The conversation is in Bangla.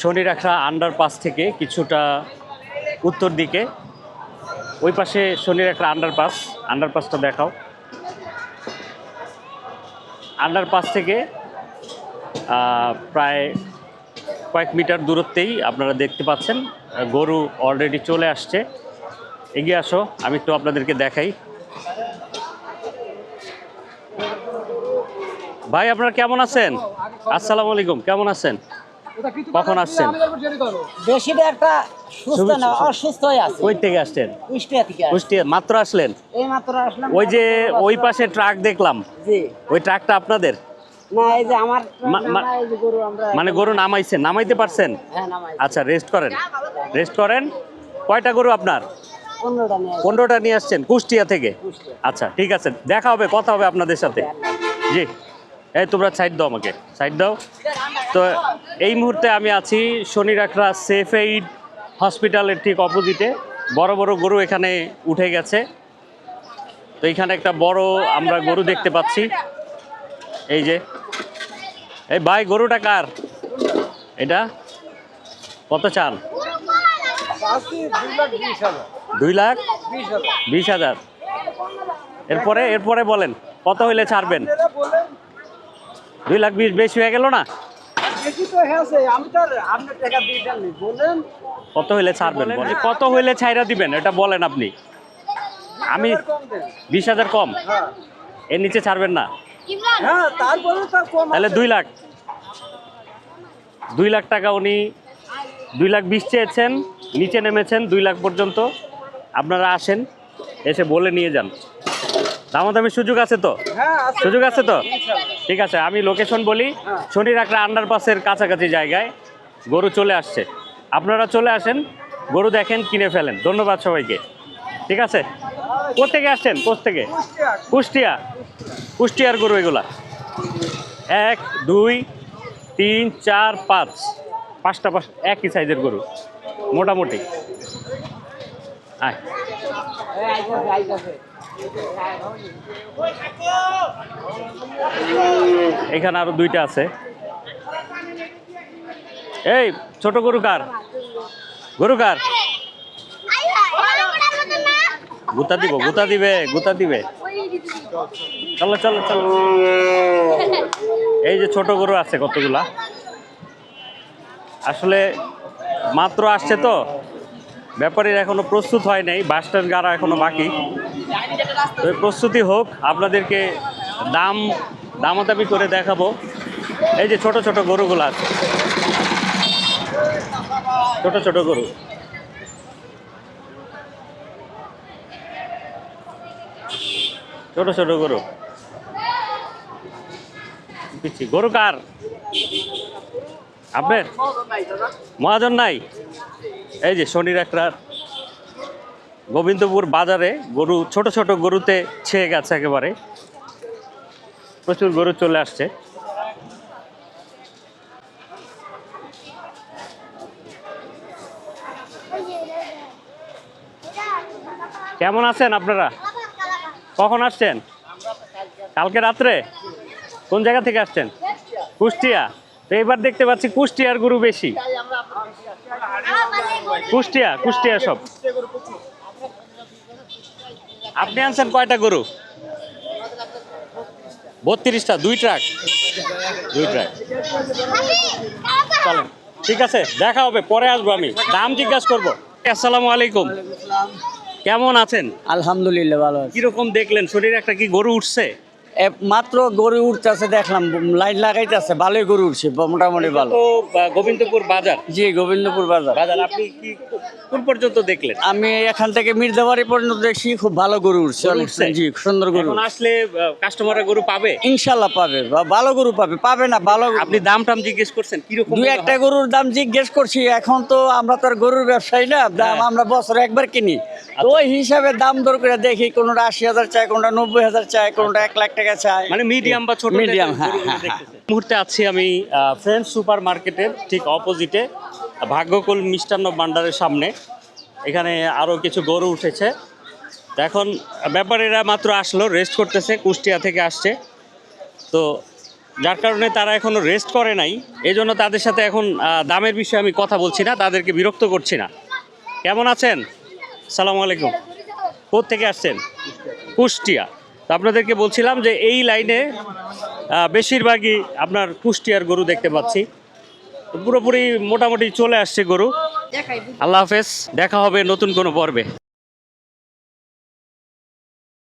শনিরাখা আন্ডারপাস থেকে কিছুটা উত্তর দিকে, ওই পাশে শনিরাখা আন্ডারপাসটা দেখাও। আন্ডারপাস থেকে প্রায় কয়েক মিটার দূরত্বেই আপনারা দেখতে পাচ্ছেন গরু অলরেডি চলে আসছে। এগিয়ে আসো, আমি একটু আপনাদেরকে দেখাই। ভাই আপনারা কেমন আছেন? আসসালামু আলাইকুম, কেমন আছেন? কখন আসছেন? বেশি একটা সুস্থ না, অসুস্থ হয়ে আছে। কই থেকে আসছেন? কুষ্টিয়া থেকে। কুষ্টিয়া মাত্র আসলেন? এই মাত্র আসলাম। ওই যে ওই পাশে ট্রাক দেখলাম, জি। ওই ট্রাকটা আপনাদের? না, এই যে আমার এই যে গরু আমরা মানে গরু নামাইছেন, নামাইতে পারছেন? হ্যাঁ, নামাই। আচ্ছা, রেস্ট করেন। কয়টা গরু আপনার? 15টা নিয়ে 15টা নিয়ে আসছেন কুষ্টিয়া থেকে? কুষ্টিয়া। আচ্ছা, ঠিক আছে, দেখা হবে, কথা হবে আপনাদের সাথে। জি, এই তোমরা সাইড দাও, আমাকে সাইড দাও। তো এই মুহূর্তে আমি আছি শনিরাখা সেফ এইড হসপিটালের ঠিক অপোজিটে। বড় বড় গরু এখানে উঠে গেছে। তো এখানে একটা বড় আমরা গরু দেখতে পাচ্ছি। এই যে, এই ভাই, গরুটা কার? এটা কত চান? 2,20,000। এরপরে বলেন কত হইলে ছাড়বেন? 2,20,000 বেশি হয়ে গেল না? কত হইলে ছাড়বেন? কত হইলে ছাইরা দিবেন এটা বলেন আপনি। আমি 20,000 কম, এর নিচে ছাড়বেন না? তাহলে 2 লাখ। 2 লাখ টাকা উনি 2,20,000 চেয়েছেন, নিচে নেমেছেন 2 লাখ পর্যন্ত। আপনারা আসেন, এসে বলে নিয়ে যান। দামাদামির সুযোগ আছে তো? সুযোগ আছে তো? ঠিক আছে, আমি লোকেশন বলি। শনিরাখা আন্ডারপাসের কাছাকাছি জায়গায় গরু চলে আসছে। আপনারা চলে আসেন, গরু দেখেন, কিনে ফেলেন। ধন্যবাদ সবাইকে। ঠিক আছে। কোথেকে আসছেন? থেকে কুষ্টিয়ার গরু এগুলা? 1, 2, 3, 4, 5, 5টা একই সাইজের গরু মোটামুটি। এখানে আরো 2টা আছে। এই ছোট গরু কার? গুতা দিবে। চলো। এই যে ছোট গরু আছে কতগুলা। আসলে মাত্র আসছে তো, ব্যাপারীর এখনো প্রস্তুত হয় নাই, বাসটার গাড়া এখনো বাকি। তো প্রস্তুতি হোক, আপনাদেরকে দামাদামি করে দেখাবো। এই যে ছোট গরুগুলো আছে, ছোট গরু। ছোট গরু। গরু কার? আপনার? মহাজন নাই? এই যে শনিরাখা গোবিন্দপুর বাজারে গরু, ছোট গরুতে ছেয়ে গেছে একেবারে। প্রচুর গরু চলে আসছে। কেমন আছেন আপনারা? কখন আসছেন? কালকে রাত্রে? কোন জায়গা থেকে আসছেন? কুষ্টিয়া। তো এবার দেখতে পাচ্ছি কুষ্টিয়ার গরু বেশি। কুষ্টিয়া সব। আপনি আনছেন কয়টা গরু? 32টা। 2 ট্রাক। চলেন, ঠিক আছে, দেখা হবে, পরে আসবো, আমি দাম জিজ্ঞাসা করবো। আসসালামু আলাইকুম, কেমন আছেন? আলহামদুলিল্লাহ, ভালো আছি। কিরকম দেখলেন? শরীরে একটা কি গরু উঠছে? মাত্র গরু উঠতেছে, দেখলাম লাইন লাগাইতেছে, ভালোই গরু উঠছে, মোটামুটি ভালো। তো গোবিন্দপুর বাজার? জি, গোবিন্দপুর বাজার। আপনি কি কোন পর্যন্ত দেখলেন? আমি এখান থেকে মির্জাবাড়ি পর্যন্ত দেখছি, খুব ভালো গরু উঠছে। জি, সুন্দর গরু। এখন আসলে কাস্টমাররা গরু পাবে? ইনশাল্লাহ পাবে, ভালো গরু পাবে না ভালো। আপনি দাম জিজ্ঞেস করছেন কিরকম? 2-1টা গরুর দাম জিজ্ঞেস করছি। এখন তো আমরা তো আর গরুর ব্যবসায়ী না, দাম আমরা বছরে একবার কিনি। তো ওই হিসাবে দাম দর করে দেখি, কোনটা 80,000 চায়, কোনটা 90,000 চায়, কোনটা 1 লাখ টাকা চায়। মানে মিডিয়াম বা ছোট? মিডিয়াম, হ্যাঁ। মুহূর্তে আছি আমি ফ্রেন্ডস সুপার মার্কেটের ঠিক অপোজিটে, ভাগ্যকুল মিষ্টান্ন ভান্ডারের সামনে। এখানে আরও কিছু গরু উঠেছে। তো এখন ব্যাপারীরা মাত্র আসলো, রেস্ট করতেছে, কুষ্টিয়া থেকে আসছে। তো যার কারণে তারা এখনো রেস্ট করে নাই, এই জন্য তাদের সাথে এখন দামের বিষয়ে আমি কথা বলছি না, তাদেরকে বিরক্ত করছি না। কেমন আছেন? সালামু আলাইকুম। কোত্থেকে আসছেন? কুষ্টিয়া। তো আপনাদেরকে বলছিলাম যে এই লাইনে বেশিরভাগই আপনার কুষ্টিয়ার গরু দেখতে পাচ্ছি। তো পুরোপুরি মোটামুটি চলে আসছে গরু। আল্লাহ হাফেজ, দেখা হবে নতুন কোনো পর্বে।